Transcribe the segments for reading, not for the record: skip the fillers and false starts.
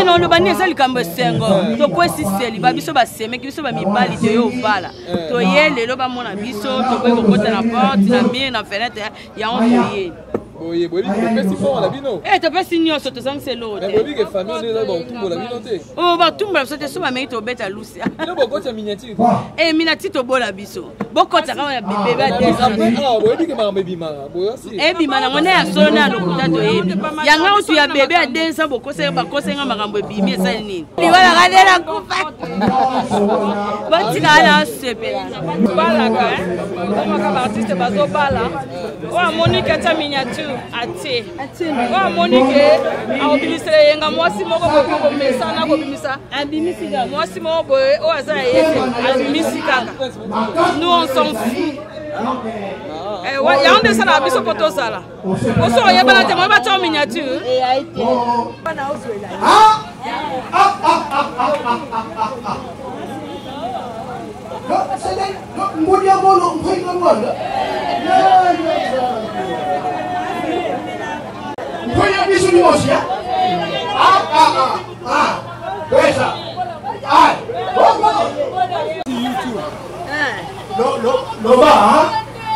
Non, le bani est likambo sengo. To kwesi seli ba biso ba seme ki biso ba mibali de yo bala. To yele lo ba mona biso to ko kota na porte na mire na fenêtre ya on yele. Oui, oui, mais si fort la bino. Eh, tu peux signer sur tes c'est l'autre. Mais oui, que famille on est là bon tout la binoté. Oh, ba tout me c'était sur ma mère to beta Lucia. Non, bon quoi miniature. Eh, miniature to bola biso. Boko ta ka bébé ba des. Ah, oui, que ma bébé mara. Eh, bi mana on est à sona lo kuta to yebi. Yanga utu ya bébé a densa boko se ba ko se nga makambo bi mi sa nini. Ni wala ga lela kufa. Ba tika na sepela. Bala ka, comme ka artiste bazo bala. Wa Monique ta miniature. Ate. Wa Monique a obimisa yenga mwasi moko ko mesa na ko bimisa. Abimisi ga mwasi moko o aza yete abimisi kaka. Nous on s'en fout. Eh wa ya onde sana biso poto sala. Oso yebana te mo ba ta miniature. Et a été.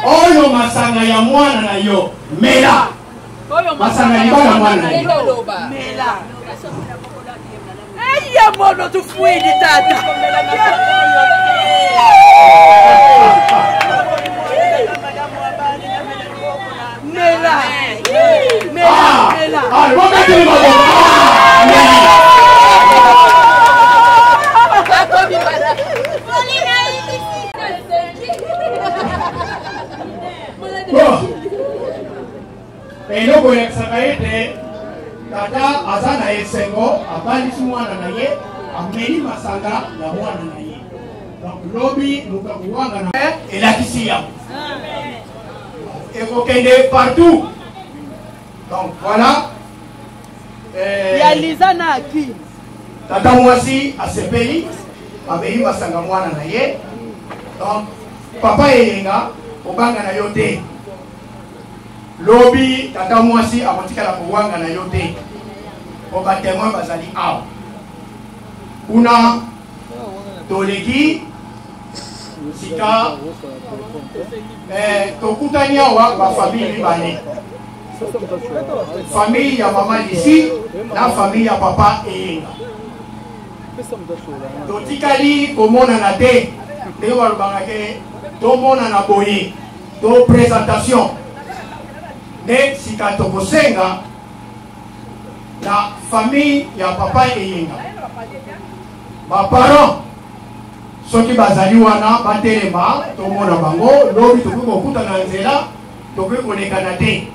Oyo masanga ya mwana na yo mela. Masanga ni bana mwana na yo mela. Ya mono tu fui de tata. Mela. Mela. Ah, wakati ni mabo. Eno boye sakaete tata azana esengo abalisi mwana na ye ameli masanga ya mwana na ye. Donc lobi mukakuwanga na elakisi ya. Ekokende partout. Donc voilà. Ya Liza na aki. Tata mwasi asepeli ameli masanga mwana na ye. Donc papa yenga obanga na yo te. Lobi tata mwasi akotikala kuwanga na yo te. Oba témoin bazali awa. Kuna toleki sika tokutani awa ba famille bane. Famille ya mama ici na famille ya papa eyenga. Totikali komona na te. Te walobanga ke tomona na boye. To présentation. Ne sika tokosenga la famille ya papa eyenga. Ba parents soki bazali wana batelema tomona bango lobi tokoki kokuta na nzela tokoki kolekana te.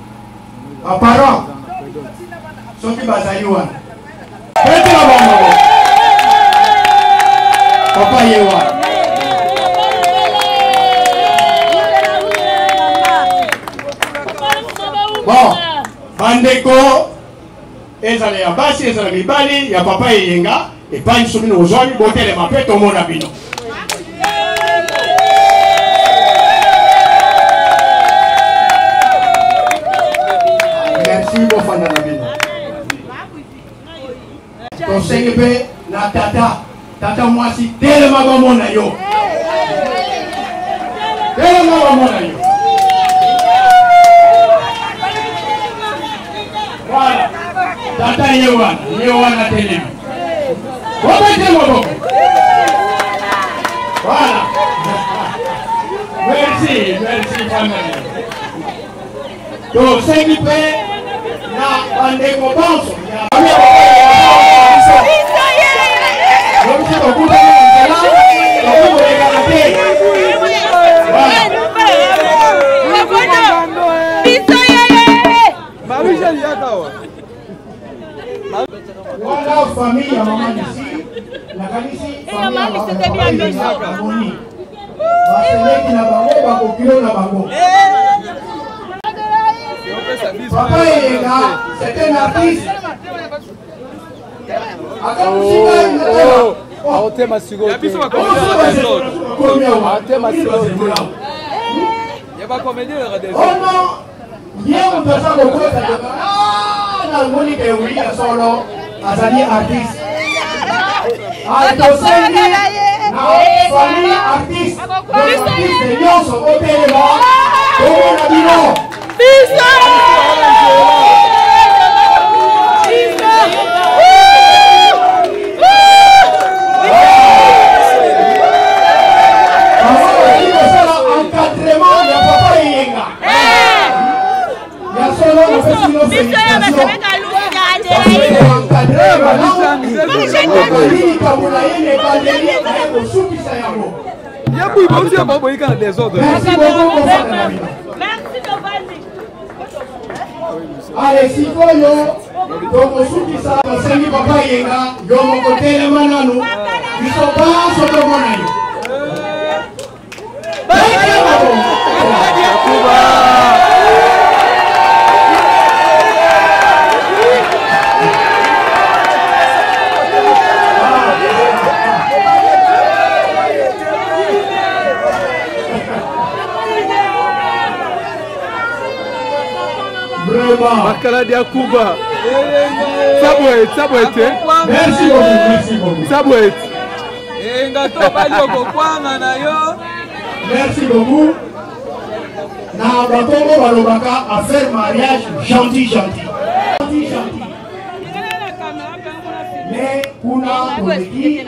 Ba parents soki bazali wana betela bango papa yewa. Bon, bandeko ezala ya basi ezala mibali ya papa eyenga epai biso bino ozwami botelema mpe tomona bino. Merci bofanda na bino. Tosengi mpe na tata mwasi telema bamona yo. Telema bamona yo. Voilà. Tata yewana télé. Voilà. Merci famille. Donc c'est qui fait la bandeko banso. Voilà famille ya maman ici. La kanisi famille c'était bien méchant. Baseleki na bango bakokilo na bango. Papa Yenga, c'était un artiste. azali artiste. Tosengi na famille artiste. Artiste nyonso otelema tomona bino. Allez, si vous Bakala dia Kuba. Sabouet. Merci beaucoup. Sabouet. Ngato baloko kwanga na yo. Merci beaucoup. Na bakongo balobaka à faire mariage gentil. Mais kuna koleki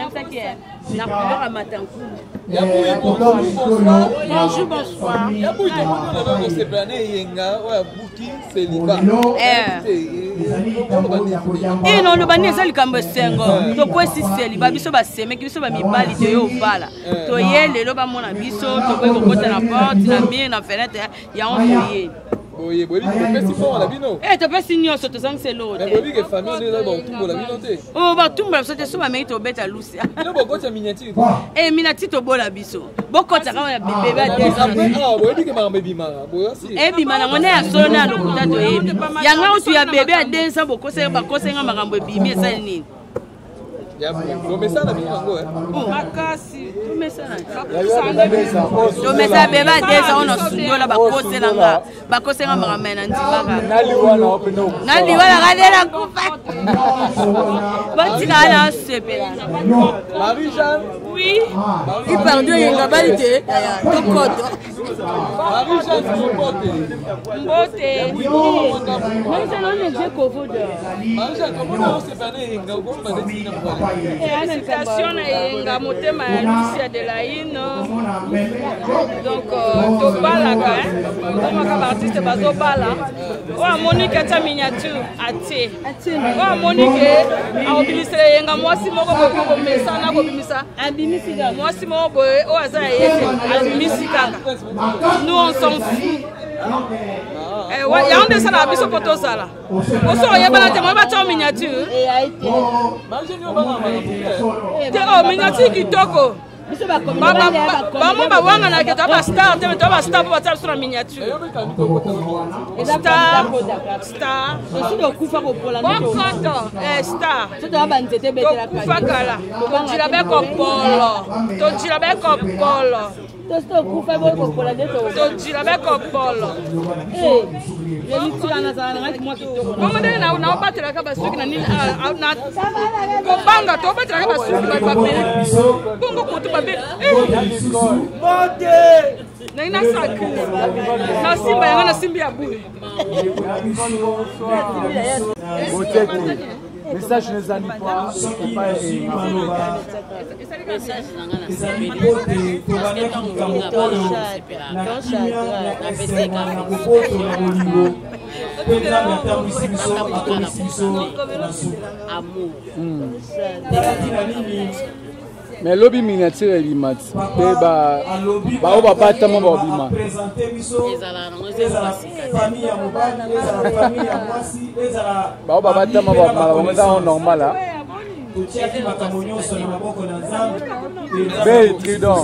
non le bani ezali kambo sengo to kwesi seliba biso basemeki biso bamibali te yo bala to ye lelo bamona biso to ko kota na porte na mire na fenêtre ya on ye boye boye pesi fond la bino to pesi nyonso to sang selo te boye ke famille ne ba tumbo la bino te ba tumbo so te so ba meki to beta lucia no bokota miniature minati to bola biso bokota kama ya bebe ba desa boye ke makambe bimanga boye si bimana ngone ya solo na lokuta to yebi yanga utu ya bebe ya desa bokose bakosenga makambo bimi esali nini ya bomesana bingo makasi tomesa beba desa ono sundola bakosenga makambo na ndimaka naliwana kadela kufa batika na sepela Marie-Jeanne oui il pardon yenga balite tokoto Marie-Jeanne mbote Marie-Jeanne on est kovodo Marie-Jeanne comment on s'est parlé yenga ko ba dina kwa Invitation yenga motema ya Lucia de la Ino. Donc to balaka comme artiste bazo bala. O Monique ta miniature atie. O Monique a obligé yenga mwasi moko ko mesa na ko bimisa. abimisika Mwasi moko boye o aza yete abimisika. Nous on s'en fout. Yande sala biso poto sala. Oso yebala te mo ba ta miniature. Miniature kitoko. Bamo bawanga na keto ba star te to ba star ba ta sur miniature. Star. osudo kufa ko pola Bon conto star. soto ba nzete betela Kufa kala. To jira be ko polo. To jira be ko polo. to sto kufa bo ko pola de to To jira be ko polo. ye litira na sana ngati mwa kitoko Mama de na batela ka basuki na nini na ko banga to batela ka basuki ba papel. Bongo ko to babel. Na ina sakri. Na simba yanga na simbi ya bure. message ne zani pas mais lobby miniature limat pe ba o papa tamo ba bima ba o papa tamo ba mala ba normal là be tridon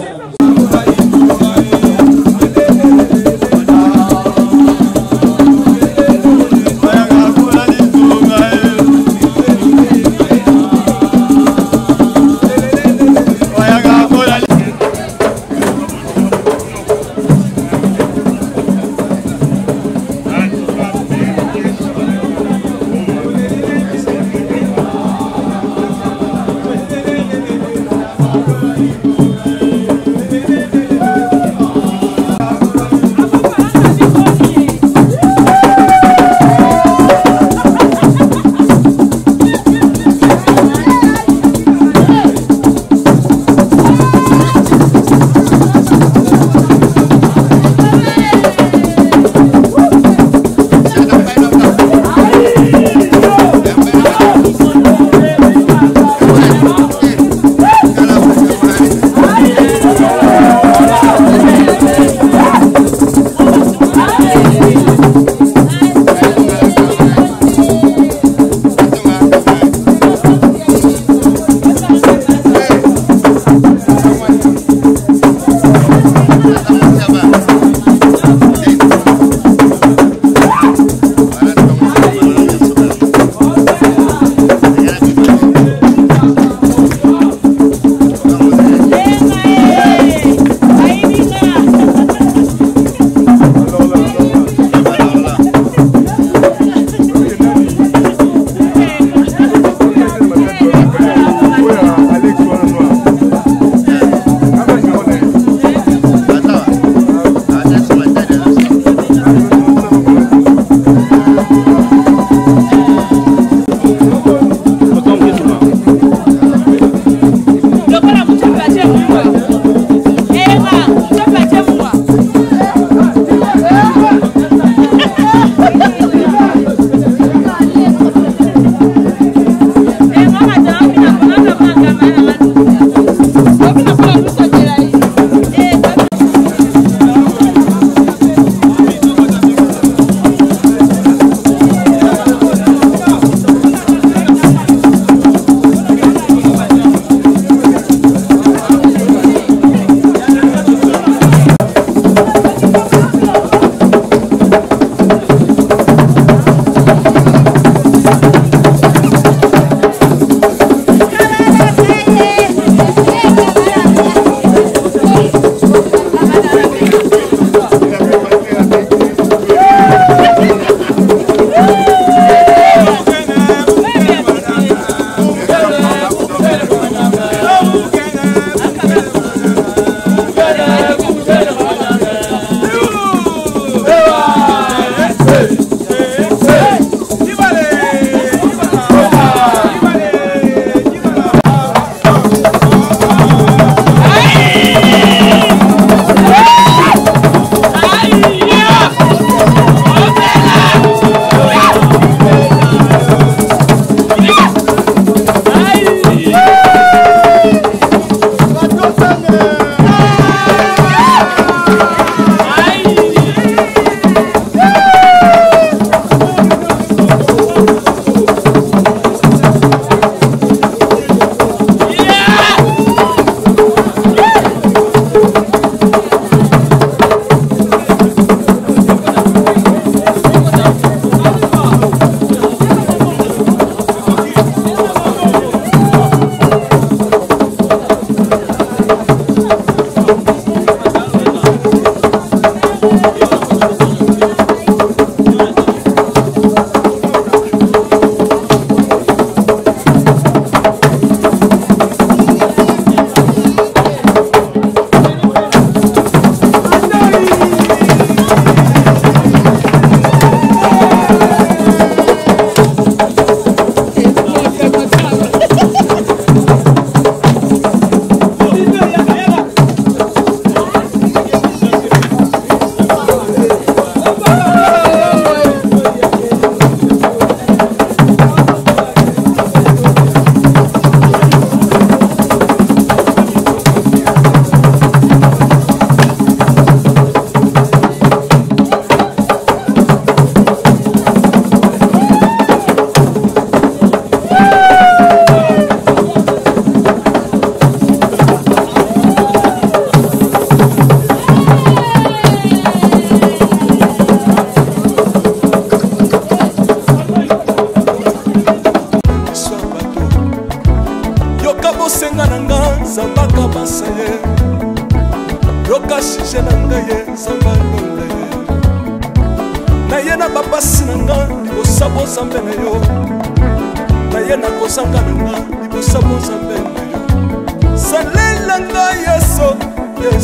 Salela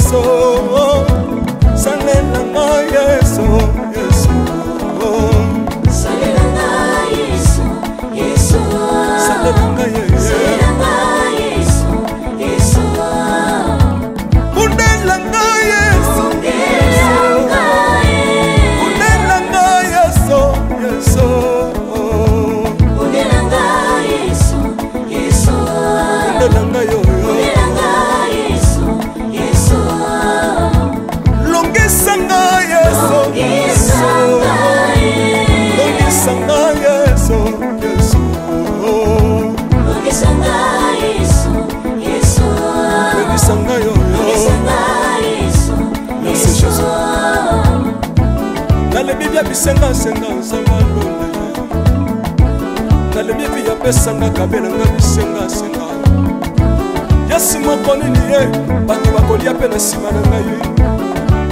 Yesu, salelanga Yesu, Yesu, salelanga Yesu, Yesu, salelanga Yesu, Yesu, undelanga Yesu, undelanga Yesu, Yesu, undelanga Yesu, Yesu, undelanga yo. Longisanga Yesu, Yesu, longisanga Yesu, Yesu, longisanga Yesu, Yesu, longisanga yo, longisanga Yesu, merci Jésus. Dans le Bible bisenga senga sanga longa, dans le Bible ya pesanga kabela nga bisenga senga. Yesu moko nini ye, bato bakolia pe na sima na ngai.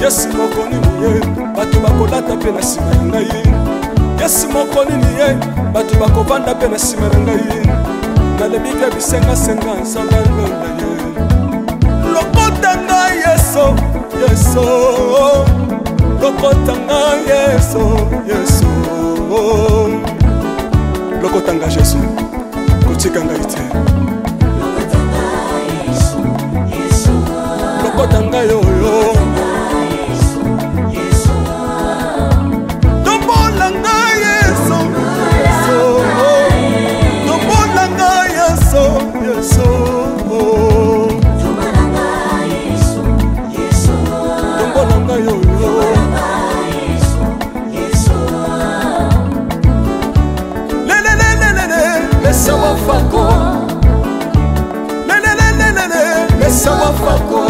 Yesu moko nini ye, bato bakolata pe na sima na ngai. Yesu moko nini ye, bato bakovanda pe na sima na ngai. Na le Bible bisenga senga nsamba longa ye. Lokota ngai Yesu, Yesu, lokota ngai Yesu, Yesu, lokota ngai Yesu, kotika ngai te. Lokota ngai yo yo. Tombola ngai Yesu, Yesu, tombola ngai Yesu, Yesu, tombola ngai yo yo. Laisse moi fako, laisse moi fako.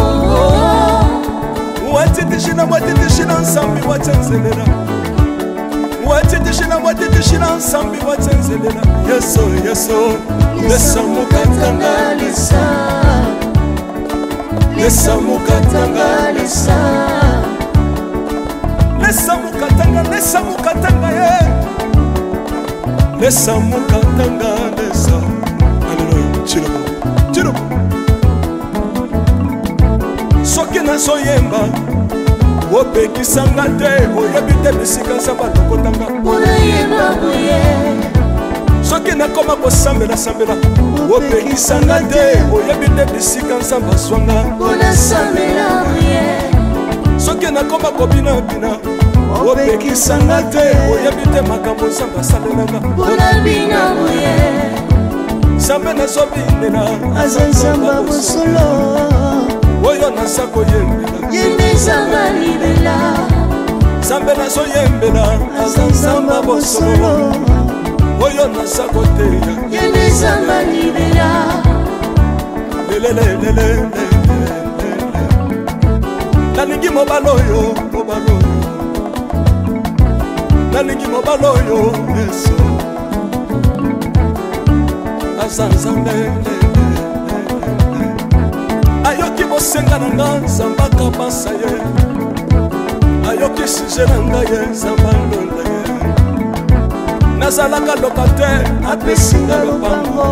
Watitishina watitishina nsambi watenzelela, watitishina watitishina nsambi watenzelela. Yesu Yesu, laisse mukatanga lisa, laisse mukatanga lisa, laisse mukatanga, laisse mukatanga ye. Laisse mukatanga lesa. Alléluia. Chilobo. Chilobo. Soki nazoyemba opekisanga te oyebi te bisika nzambe alokotanga. unayemba buye. Soki nakoma kosambela sambela opekisanga te oyebi te bisika nzambe aswanga. Unasambela buye. Soki nakoma kobina bina opekisanga te oyebi te makambo nzambe asalelanga. Unabina buye. Nzambe nazobinela Aza nzamba bosolo. oyo naza koyembela. Yende nzamba libela. Nzambe nazoyembela aza nzamba bosolo oyo naza koteya. Yende nzamba libela. Lelelelele nalingi mobala oyo, mobala oyo, nalingi mobala oyo Yesu aza nzambe. Ayoki bosenga na nga nzambe akabasa ye, ayoki suje na nga ye nzambe alonda ye. Nazalaka lokatere apesinga lopango,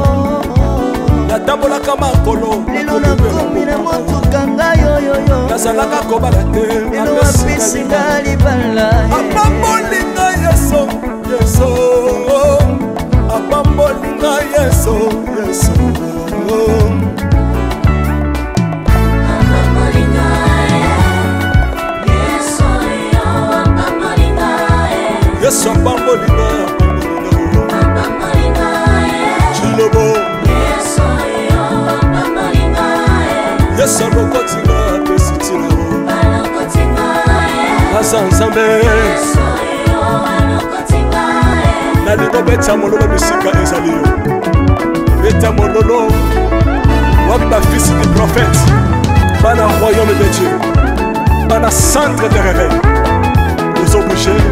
natambolaka makolo Lelo nakomi na motuka ngai yoyoyo. nazalaka kobala te Lelo apesinga libala. apambolinga Yesu, Yesu, apambolinga Yesu, Yesu. Yesu apambolinga, apambolinga Chilobo. Yesu alokotinga apesitina aza nzambe. Nalingo beta mololo bisika ezali yo, beta mololo wapi bafils du prophète bana royaume de Dieu, bana centre de réveil. Ozo bouger,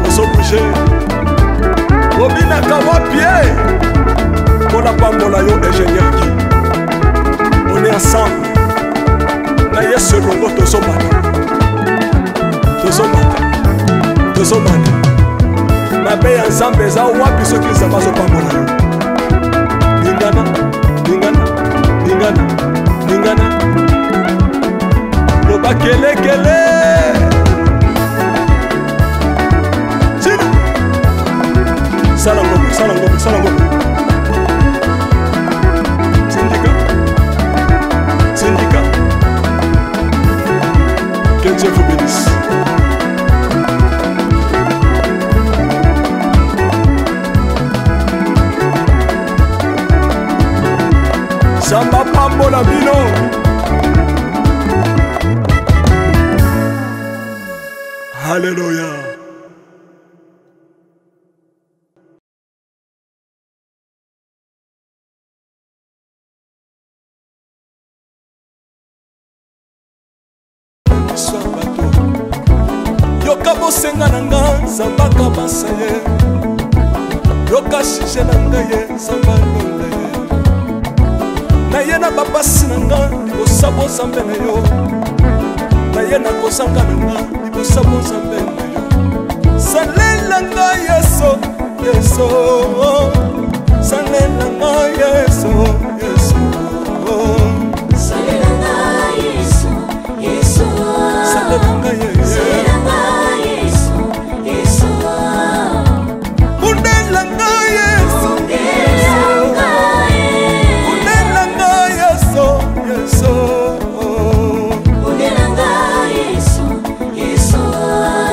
ozo bouger, obinaka wapie mpona pambola yo ingénieur qui. On est ensemble. Na Yesu longo tozomata, tozomata, tozomata. Mabe ya Nzambe eza wapi soki Nzambe azopambola yo? Lingana, lingana, lingana, lingana. Zamba pambola bino. Alléluia. Yoka bosenga nanga zambaka basaye. Yoka shije nanga ye zamba londa ye. Na ye na babasi nanga libosabo zambe na yo. Na ye na kozanga nanga libosabo zambe na yo. Salela nga yeso yeso. Salela nga yeso yeso. Salela nga yeso yeso. Salela nga yeso. Salela nga yeso yeso. Undela nga yeso. Undela nga yeso yeso. Undela nga yeso yeso.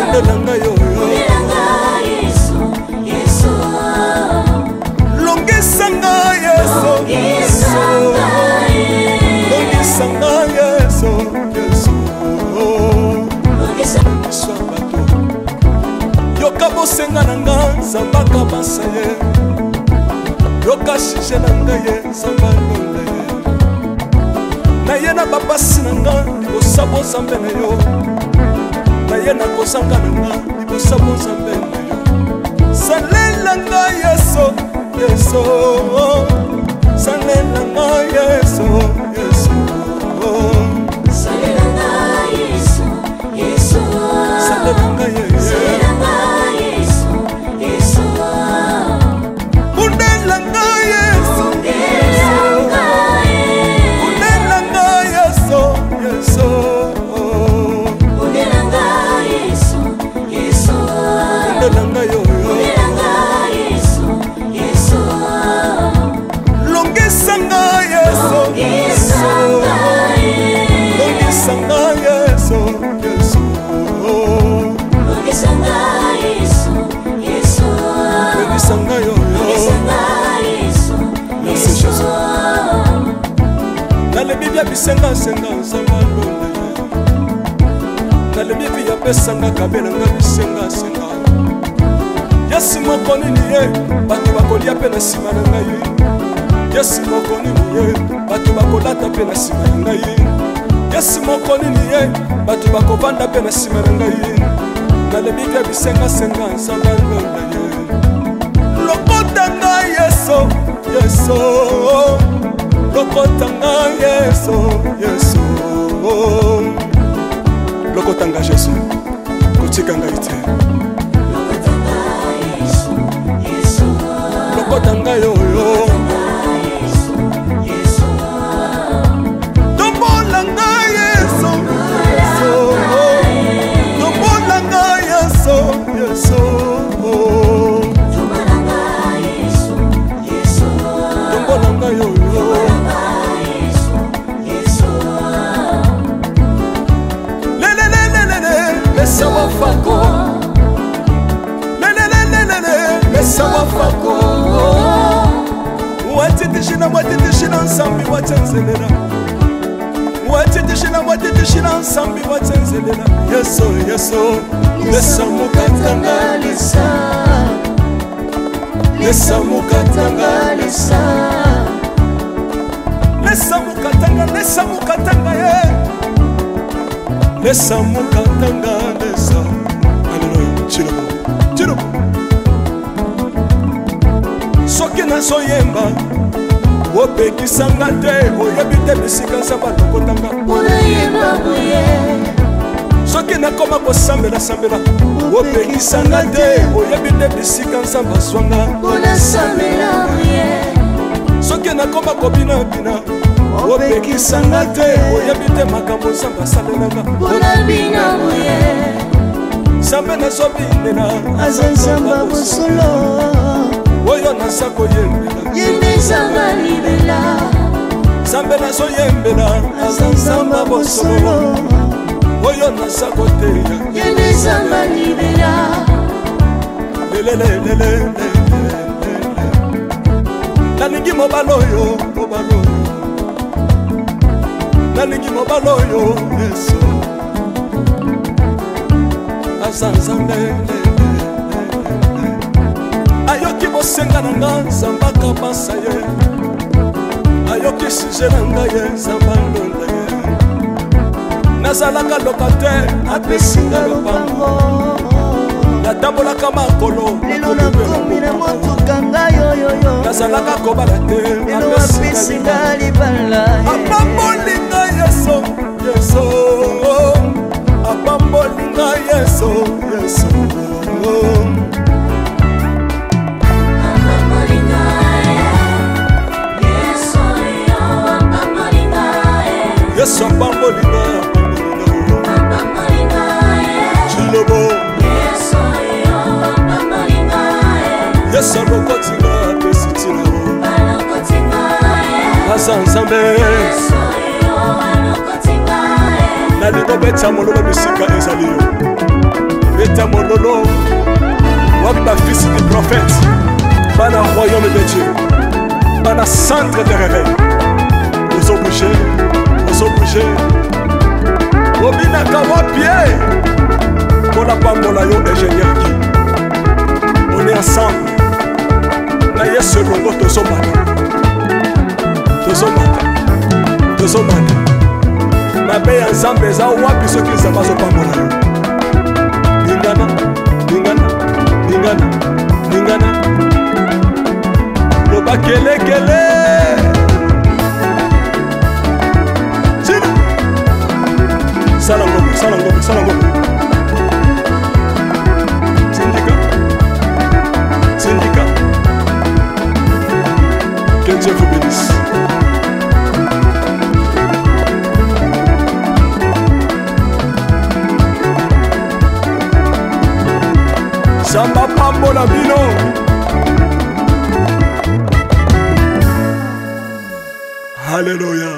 Undela nga yo yo. Undela nga yeso yeso. Longisa nga yeso yeso. Longisa nga yeso yeso. Longisa bato. Yoka bosenga nanga zambaka basaye. Yoka shije nanga ye zamba londa ye. Na ye na babasi nanga libosabo zambe na yo. Na ye na kozanga nanga libosabo zambe na yo. Salela nga yeso yeso. Salela nga yeso yeso. Salela nga yeso yeso. Salela nga yeso. Salela nga yeso yeso. Undela nga yeso yeso. Undela nga yeso yeso. Undela nga yeso yeso. Undela nga yo yo. Undela nga yeso yeso. Longisa nga yeso yeso. Longisa nga yeso yeso. Longisa nga yeso yeso. Longisa nga yo yo. Longisa nga yeso Merci Jésus. Nalebi bya bisenga senga nzamba londa ye. Nalebi bya pesanga kabela nga bisenga senga. Yesu moko nini ye bato bakolia pe na nsima na ngai. Yesu moko nini ye bato bakolata pe na nsima na ngai. Yesu moko nini ye bato bakovanda pe na nsima na ngai. Nalebi bya bisenga senga nzamba londa ye. Lokota nga yeso yeso. Lokota nga yeso yeso. Lokota nga Jésus kotika ngai te. Lokota nga yo yo. Tombola nga yeso yeso. Tombola nga yeso yeso. Tombola nga yo yo. Mesa wafako. Mesa wafako. Watitishina watitishina nsambi watenzelela. Watitishina watitishina nsambi watenzelela. Yeso yeso. Mesa mukatanga lisa. Mesa mukatanga lisa. Mesa mukatanga lisa mukatanga ye. Mesa mukatanga lisa. Alléluia. Chilobo. Chilobo. Soki nazoyemba opekisanga te oyebi te bisika nzambe alokotanga. Soki nakoma kosambela sambela opekisanga te oyebi te bisika nzambe azwanga. Soki nakoma kobinabina opekisanga te oyebi te makambo nzambe asalelanga. Nzambe nazobinela aza nzamba bosolo. Oyo naza koyembela Yende nzamba libela. Nzambe nazoyembela aza nzamba bosolo. Oyo naza koteya Yende nzamba libela. Nalingi mobalo oyo mobalo oyo. mosolo yo Yesu azanzambe ayoki bosenga na nga nzambaka basa ye ayoki suje na nga ye nzamba ndonda ye nazalaka lokater apesinga lopango natambolaka makolo lelo nakomi na motuka ngai oyoyo nazalaka kobala te lelo apesinga libala apambolinga yeso yeso apambolinga yeso yeso yesu apambolinga chilobo yesu alokotinga apesitina asa nzambe nalingo beta mololo bisika ezali yo beta mololo wapi bafisi du prophète bana royaume de Dieu bana centre de réveil bouger obinaka wapie mpona pambola yo ingénieur ki on est ensemble na yesu elongo tozomata mabe ya nzambe eza wapi soki nzambe azopambola yo ningana loba kelekele Salam ngombe. Syndicat. Que Dieu vous bénisse. Samba pambola bino. Alléluia.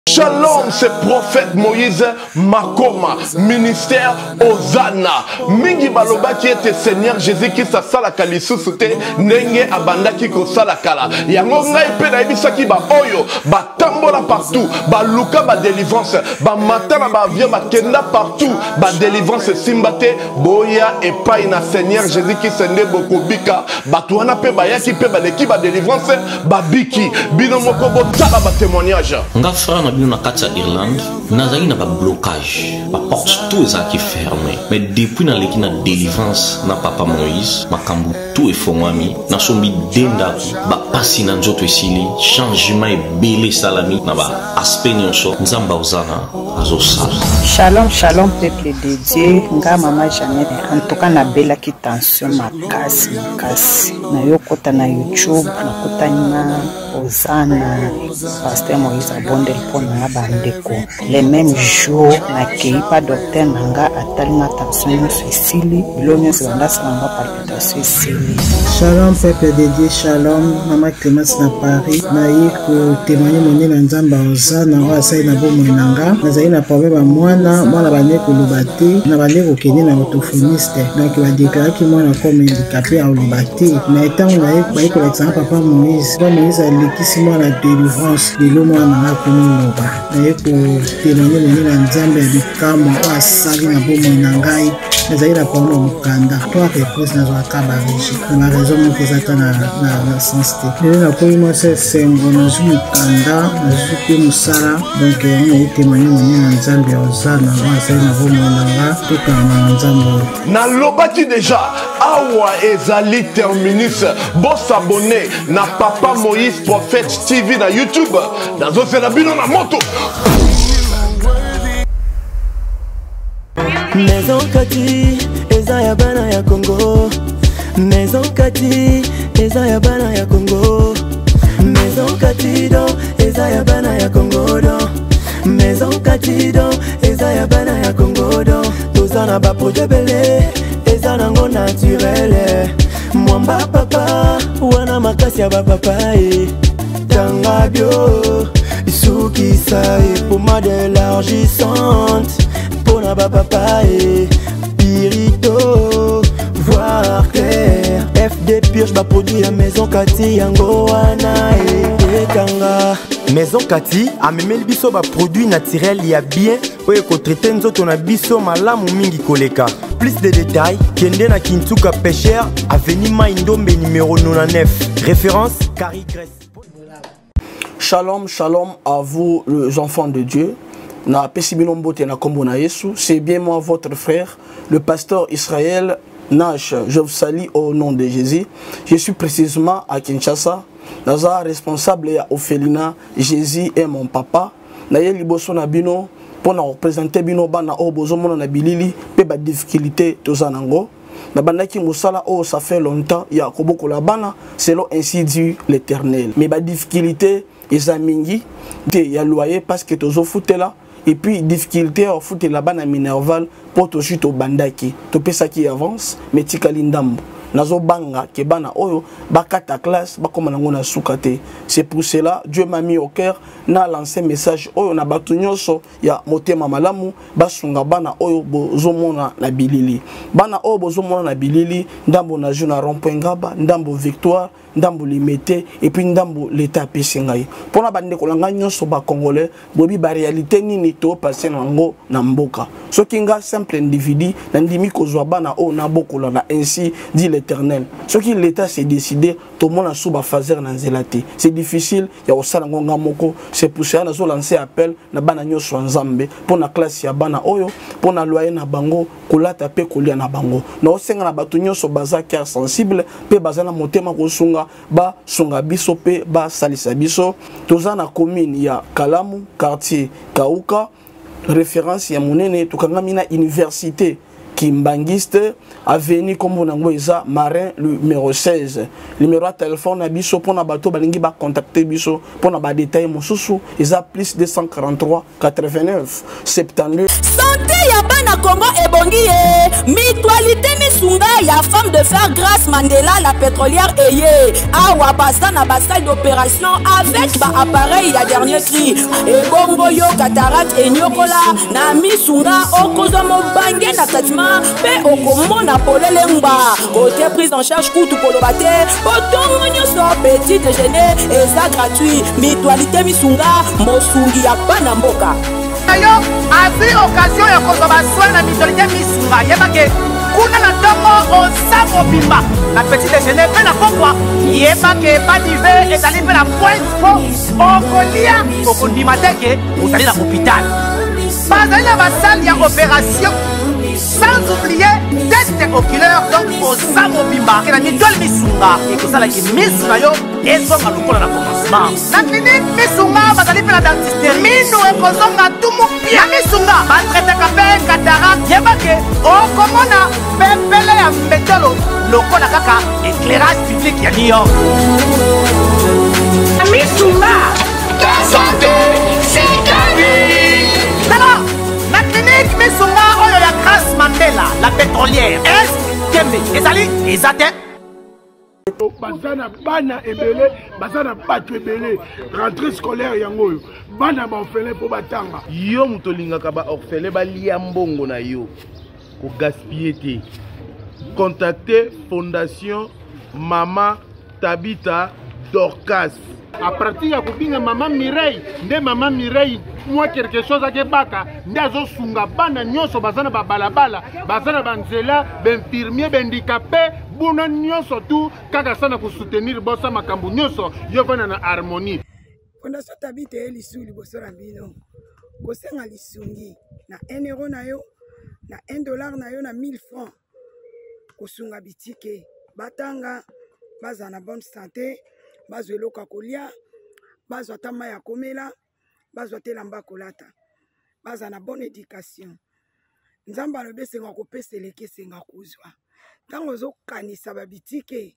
Shalom, c'est prophète Moïse Makoma, ministère Ozana. Mingi baloba qui était Seigneur Jésus qui sa sala kalisusu te nenge abanda ki ko sala kala. Yango ngai pe na ibisa ki ba oyo ba tambola partout, ba luka ba délivrance, ba matana ba via ba kenda partout, ba délivrance simbate boya et pas na Seigneur Jésus qui sende boko bika, ba tuana pe ba yaki pe ba leki ba délivrance, ba biki bino moko bo tala ba témoignage. Nga frère na bino na kati ya Irlande nazali na ba blocage ba porte tout ezalaki fermé mais depuis na leki na délivrance na papa Moïse makambu tout efongwami nasombi dendaki ba pasi na nzoto esili changement ebele salami na ba aspect nyonso nzamba ozana azosala. Shalom peuple de Dieu, nga mama Jeannette en tout cas na belaki tension makasi na yokota na YouTube na kotana Ozana pasteur Moïse abondel pona na bandeko le même jour na keipa docteur nanga atalinga tension esili bilonyo zibandasa nanga palpitation esili. Shalom peuple de Dieu, shalom mama Clémence na Paris na yiko témoigner moni na nzamba Ozana wa sai na bomo nanga nazali na problème ya mwana bandeko lobate na bandeko kende na orthophoniste donc ba déclaraki mwana comme handicapé à lobate na etango na yiko l'exemple papa Moïse alekisi mwana délivrance lelo mwana na komi loba na yiko témoigner moni na nzambe ya bikamwa asali na bomo na ngai nazali na problème mokanda to réponse na zoaka ba régie na raison moko ezata na sens te lelo na komi moi c'est sengo na zu mokanda na zu pe musala donc on a témoigné moni na nzambe ya Ozana na lobaki déjà awa ezali terminus bon s'abonner na papa Moïse prophète TV na YouTube dans la bino na moto Maison Kati eza ya bana ya Congo Maison Kati eza ya bana ya Congo Maison Kati do eza ya bana ya Congo do Maison Katido, eza ya bana ya Congodo Tozana ba projet belé, eza nango naturel Mwamba papa, wana makasi ya ba papa Tanga bio, isuki sae Poma d'élargissante, pona ba papa Piri purge ba produit ya maison Kati yango wana ekanga. Maison Kati amemeli biso ba produit naturel ya bien oyo kotraite nzoto na biso malamu mingi koleka. Plus de détails, kende na Kintuka Pêcheur, avenue Maindombe numéro 99. Référence Carrie Grèce. Shalom, shalom à vous les enfants de Dieu. Na Pesibilombote na Kombo na Yesu, c'est bien moi votre frère, le pasteur Israël Nash. Je vous salue au nom de Jésus. Je suis précisément à Kinshasa. Naza responsable ya Ophelina, Jésus est mon papa. Na ye liboso na bino pour na représenter bino bana o bozomona na bilili pe ba difficulté tozanango. Na bandaki musala oh ça fait longtemps ya koboko la bana selon ainsi dit l'Éternel. Mais ba difficulté ezamingi te ya loyer parce que tozo foutela et puis difficulté au foot la bana minerval pour to chute au bandaki to pesa qui avance mais tikali ndambo nazo banga ke bana oyo bakata classe bakoma nango na sukate. C'est pour cela Dieu m'a mis au cœur na lancé message oyo na batu nyonso ya motema malamu basunga bana oyo bozomona na bilili bana oyo bozomona na bilili ndambo na juna rond-point Ngaba ndambo Victoire ndambo limité et puis ndambo l'état pesingai pona bande kolanga nyonso ba congolais bobi ba réalité nini to passer nango na mboka soki nga simple individu na ndimi kozwa bana o na bokola na ainsi dit l'Éternel soki l'état s'est décidé to mona suba fazer na nzelati c'est difficile ya osala ngonga moko. C'est pour ça nazo lancer appel na bana nyonso nzambe pona classe ya bana oyo pona loyer na bango kolata pe kolia na bango na osenga na batu nyonso baza cœur sensible pe baza na motema kosunga ba sunga biso pe ba salisa biso toza na commune ya Kalamu quartier Kauka référence ya monene tukangami na université Kimbangiste avenue Kombo nango eza Marin numéro 16 numéro de téléphone na biso pona bato balingi ba contacter biso pona ba détail mosusu eza plus 243 89 72. Santé ya bana Congo ebongi mutualité misunga ya femme de fer Grâce Mandela la pétrolière eye awa basa na salle d'opération avec ba appareil ya dernier cri ebongo yo cataracte et nyokola na misunga okoza mobange na traitement pe okomona polele mba côté prise en charge kutu kolobate otongo nyonso petit déjeuner eza gratuit mutualité misunga mosungi ya bana mboka yo avi occasion ya kozwa soin na mutualité misunga yebake kuna na ntongo oza mobimba na petit déjeuner mpe na pokwa yebake badive ezali mpe na pointe po okolia okondima teke ozali na hôpital bazali na basale ya opération sans oublier test oculaire donc oza mobimba ke na mitole misunga ekosalaki misu na yo ezonga lokola na commencement na clinique misunga bazali mpe na dentiste minu ekozonga tumu pia misunga batretaka mpe cataracte yebake okomona pepele ya mbetolo lokola kaka éclairage public ya New York misunga ta santé sikani na clinique misunga oyo ya Grâce Mandela la pétrolière est kembe ezali ezate bazana bana ebele bazana bato ebele rentrée scolaire yango oyo bana baorphelin mpo batanga yo moto olingaka baorphelin balia mbongo na yo kogaspille te contacter fondation Mama Tabita Dorcas à partir ya kobinga Mama Mireille nde Mama Mireille moi quelque chose akebaka nde azosunga bana nyonso bazana babalabala bazana banzela bainfirmier bandicapé buna nyonso tu kaka sana kosoutenir bosa makambo nyonso yo vana na harmonie fondation Tabita elisu liboso na bino kosenga lisungi na 1 euro na yo na 1 dollar na yo na 1000 francs kosunga bitike batanga baza na bonne santé bazwa eloko kolia bazwa tama ya komela bazwa telamba kolata baza na bonne éducation nzamba alobi esenga kopesa eleki esenga kozwa ntango ozokanisa babitike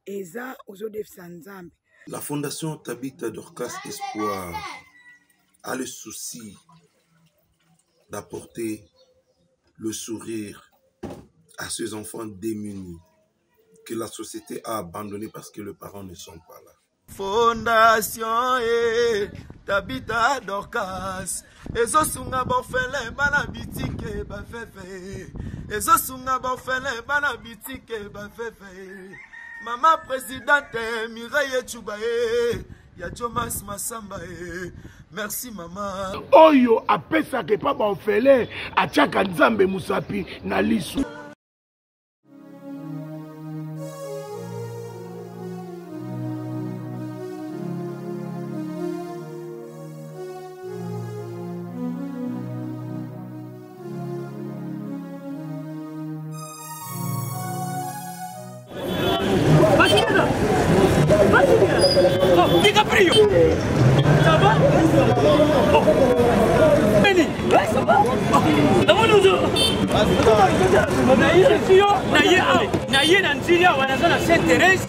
eza ozodefisa nzambe. La fondation Tabita Dorcas Espoir a le souci d'apporter le sourire à ces enfants démunis que la société a abandonnés parce que les parents ne sont pas là. Fondation Tabita Dorcas ezosunga bofele bana bitike bafefe ezosunga bofele bana bitike bafefe Maman présidente Mireille Choubaye, ya Jomas Massamba. Merci maman. Oyo apesa ke papa ofele achaka nzambe musapi na lisu. DiCaprio. Ça va? Oh. Benny. Ouais, ça va? Comment nous naye na nziria wanaza na Sainte-Thérèse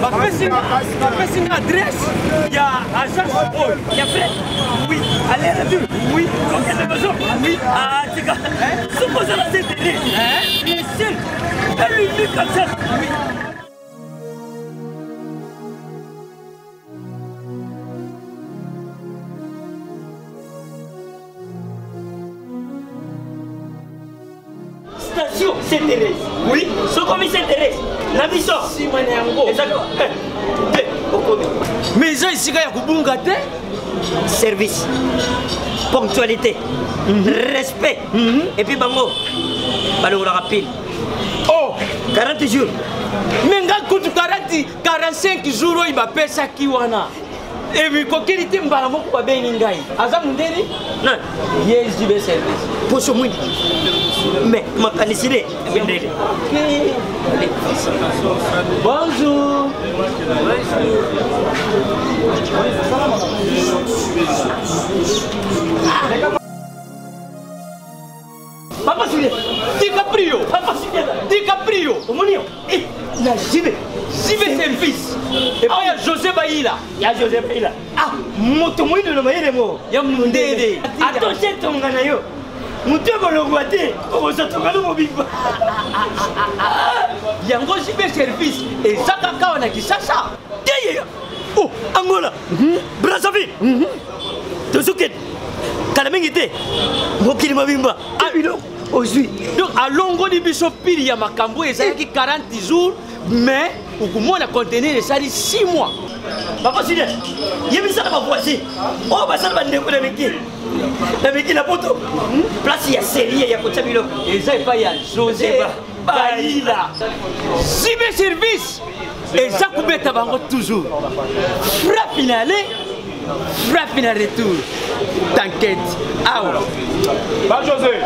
bapesi na adresse ya agence oil ya fait oui allez la vue oui donc elle a besoin oui ah tika supposé la Sainte-Thérèse le ciel elle lui dit comme ça oui. Station Sainte-Thérèse. Oui, ce commis Sainte-Thérèse. La mission. Si, exactement. Mais ça, ici, il y a un service, ponctualité, respect. Et puis, bango, bango la rapide. Oh, 40 jours. Mais quand tu 45 jours, il va payer ça qui wana. Et puis, quand il était mbala moko ba beningai. Aza mundeli? Non. Yes, je vais service. Pour ce moment. Mais ma canicile. Bonjour. Papa Julien, DiCaprio. Papa Julien, DiCaprio. Omonio. Eh, la JB service. Et puis il y a José Baïla. Il y a José Baïla. Ah, moto moi de le maïle mo. Il y a Mundede. Attention ton ganayo. Moto le guaté. On se trouve dans mon biba. Il y a un gros JB service et ça kaka on a qui ça. Oh, Angola. Brazzaville. Tozuket. Kalamengite. Mokili mabimba. Ah, aujourd'hui. Donc à longo di biso pili ya makambo ezaki 40 jours mais au comment la contenir ça dit 6 mois. Papa Sylvain, il y a mis ça dans ma voisine. Oh, bah ça va me la meki. La meki la poto. Place il y a série, il y a côté bilo. Et ça il pas y a José Baïla. Cyber service. Et ça coubeta bango toujours. Frappe finale. Frappe finale retour. T'inquiète. Ah ouais. Bah José.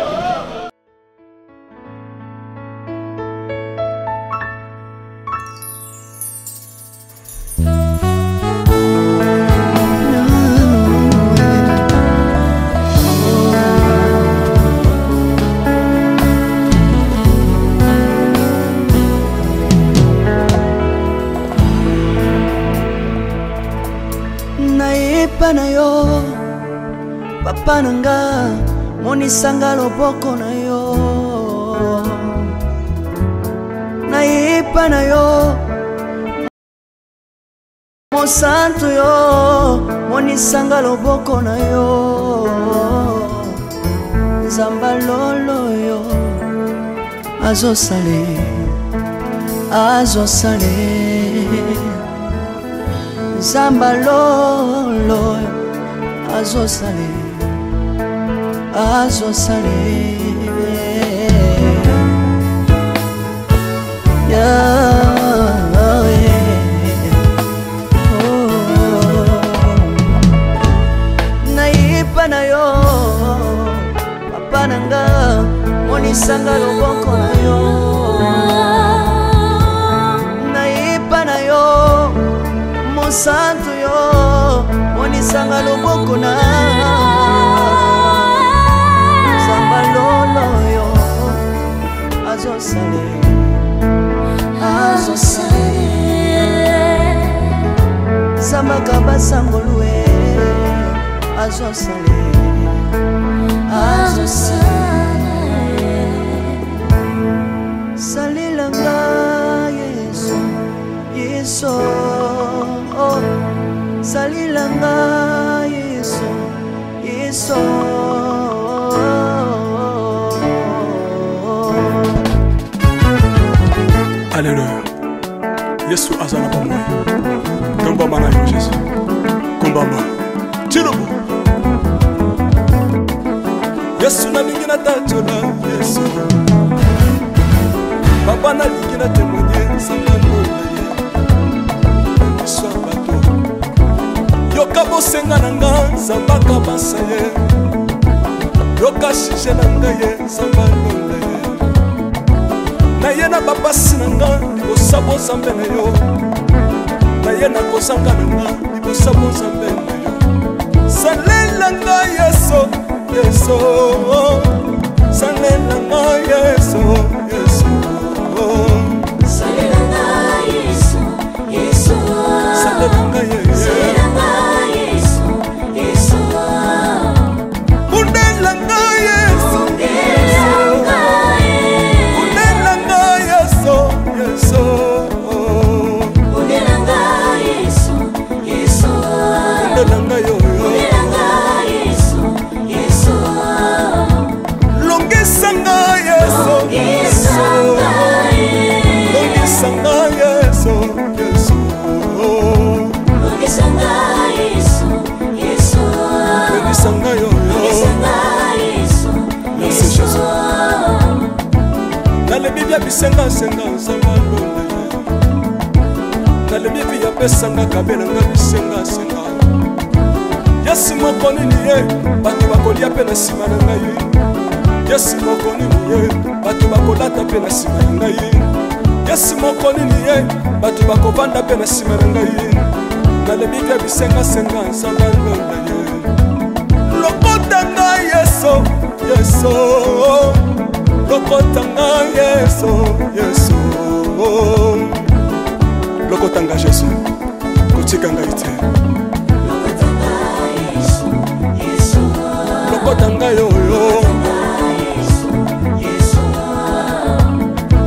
Na yo papa nanga monisanga loboko na yo nayepa na yo mosantu yo monisanga loboko na yo nzamba lolo yo azosale Zamba lolo azosale nayipa na yo papa nanga monisanga loboko na yo nayipa na yo santo yo monisanga loboko na Zamba lolo yo azosale Zamba kabasangolwe azosale salilanga Yesu salilanga Yesu Alléluia. Yesu liloba nalingi na témoigne sangano na ye biso bato yoka bosenga na nga nzambaka basa ye yoka shije na nga ye sangano na ye na ye na bapasi na nga libosa bozambe na yo na ye na kozanga na nga libosa bozambe na yo salela nga yeso yeso salela nga yeso yeso salela nga yeso yeso salela nga yeso yeso bundela nga yeso bundela nga yeso yeso bundela nga yeso yeso bundela nga yo longisanga yeso yeso longisanga yeso yeso longisanga yeso yeso longisanga yo merci Jésus nalebi bya bisenga senga nzamba londe nalebi bya pesanga kabela nga bisenga senga yesi moko nini ye bato bakolia pe na nsima na ngai yesi moko nini ye bato bakolata pe na nsima na ngai yesi moko nini ye bato bakovanda pe na nsima na ngai nalebi bya bisengasenga nzamba londa ye lokota ngai yeso yeso lokota ngai yeso yeso lokota ngai jesu kotika ngai te lokota ngai oyo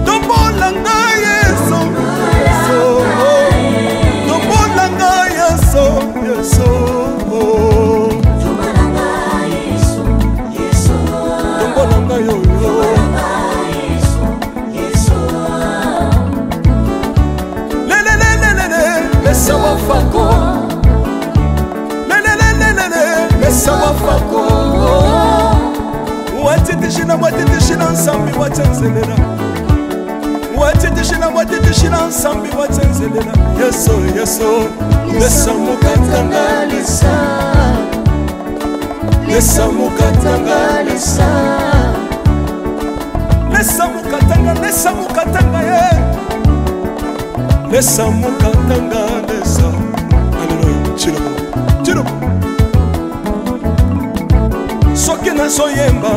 tombola ngai yeso tombola ngai yeso yeso tombola ngai oyo lelelelelele mesa wafako lelelelelele mesa wafako watitishina watitishina nsambi watsenzelela watitishina watitishina nsambi watsenzelela yeso yeso lesa mukatanga lesa lesa mukatanga lesa lesa mukatanga lesa mukatanga ye lesa mukatanga lesa aleluya chilobo chilobo soki nazoyemba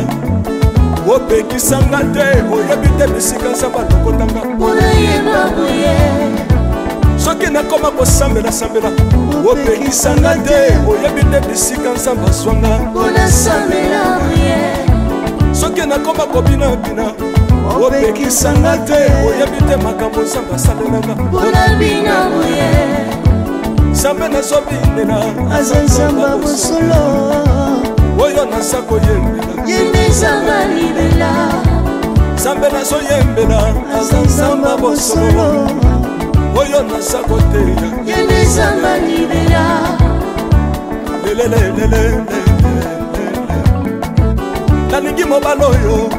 opekisanga te oyebi te bisika nzambe alokotanga olayemba boye soki nakoma kosambela opekisanga te oyebi te bisika nzambe azwanga onasambela boye soki nakoma kobinabina opekisanga te oyebi te makambo nzambe asalelanga onabina boye nzambe nazobinela aza nzamba bosolo oyo naza koyembela yembezanga libela nzambe nazoyembela aza nzamba bosolo oyo naza koteya yembezanga libela lelelelelele nalingi mobala oyo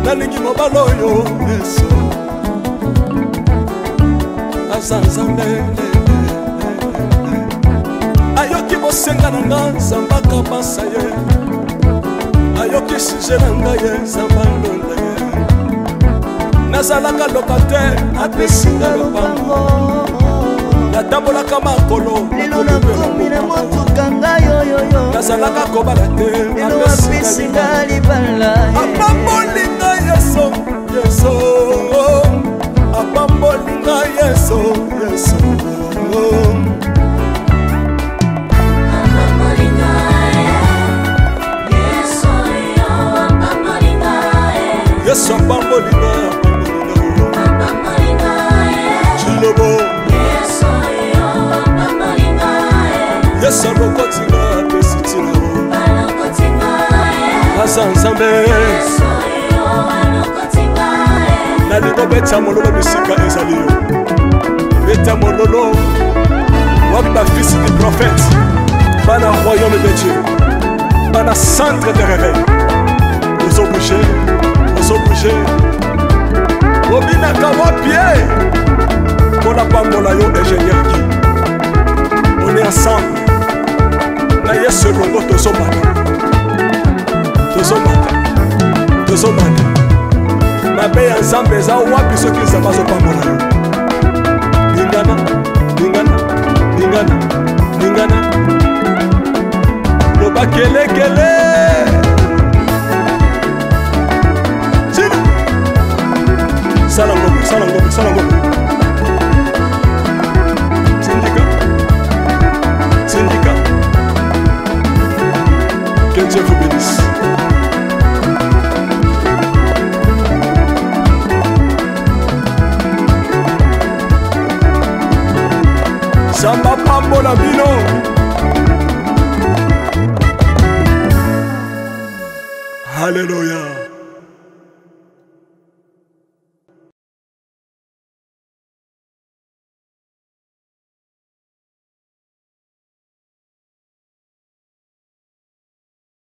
nalingi mobala oyo yesu aza nzambe ayoki bosenga na nga nzamba kabasa ye ayoki suje na ngai ye nzamba ndonda ye nazalaka lokater apesinga lopango natambolaka makolo lelo nakomi na motuka ngai oyoyo nazalaka kobala te lelo apesinga libala apambolinga yeso yeso apambolinga yeso yeso yesu apambolinga chilobo yesu alokotinga apesitina aza nzambe nalingo beta mololo bisika ezali yo beta mololo wapi bafisi du prophète bana royaume de Dieu bana centre de réveil ozobouge PDG obinaka wapie mpona pambola yo ingénieur ki on est ensemble na ye selongo tozomata mabe ya nzambe eza wapi soki nzambe azopambola yo ningana loba kelekele sala ngombe syndicat que Dieu vous bénisse. Samba pambola bino. Alléluia.